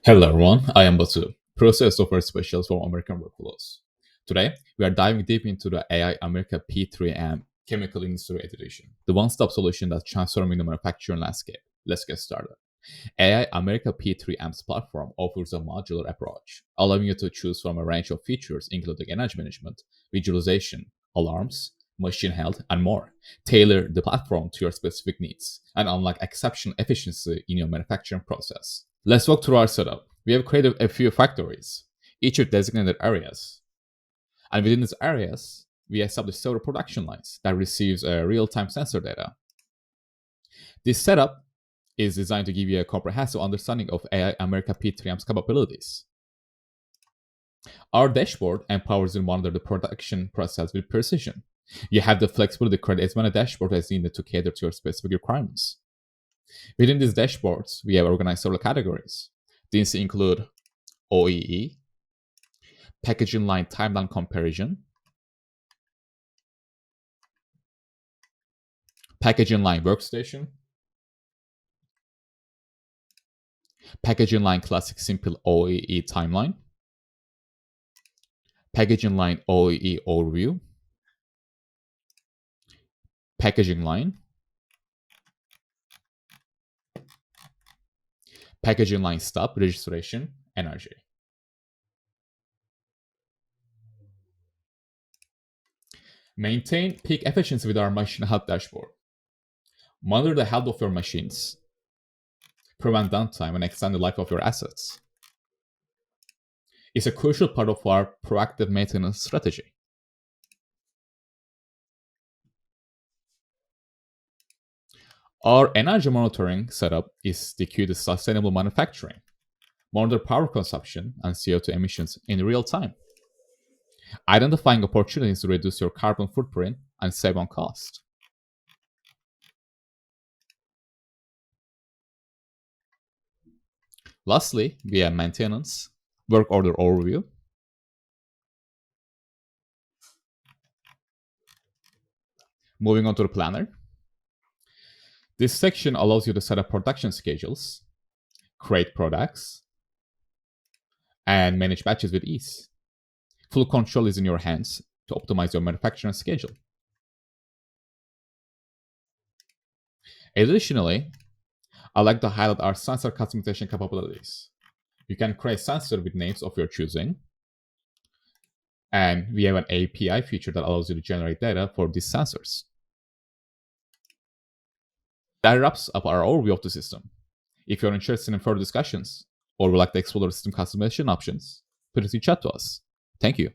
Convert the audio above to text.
Hello everyone, I am Batu, process software specialist for American Workflows. Today, we are diving deep into the AI America P3M Chemical Industry Edition, the one-stop solution that's transforming the manufacturing landscape. Let's get started. AI America P3M's platform offers a modular approach, allowing you to choose from a range of features including energy management, visualization, alarms, machine health, and more. Tailor the platform to your specific needs and unlock exceptional efficiency in your manufacturing process. Let's walk through our setup. We have created a few factories, each with designated areas. And within these areas, we establish several production lines that receives real-time sensor data. This setup is designed to give you a comprehensive understanding of AI America P3M's capabilities. Our dashboard empowers you to monitor the production process with precision. You have the flexibility to create as many dashboards as needed to cater to your specific requirements. Within these dashboards, we have organized several categories. These include OEE, packaging line timeline comparison, packaging line workstation, packaging line classic simple OEE timeline, packaging line OEE overview, packaging line, packaging line stop, registration, energy. Maintain peak efficiency with our machine health dashboard. Monitor the health of your machines. Prevent downtime and extend the life of your assets. It's a crucial part of our proactive maintenance strategy. Our energy monitoring setup is the key to sustainable manufacturing. Monitor power consumption and CO2 emissions in real time, identifying opportunities to reduce your carbon footprint and save on cost. Lastly, we have maintenance, work order overview, moving on to the planner. This section allows you to set up production schedules, create products, and manage batches with ease. Full control is in your hands to optimize your manufacturing schedule. Additionally, I'd like to highlight our sensor customization capabilities. You can create sensors with names of your choosing, and we have an API feature that allows you to generate data for these sensors. That wraps up our overview of the system. If you're interested in further discussions or would like to explore the system customization options, please reach out to us. Thank you.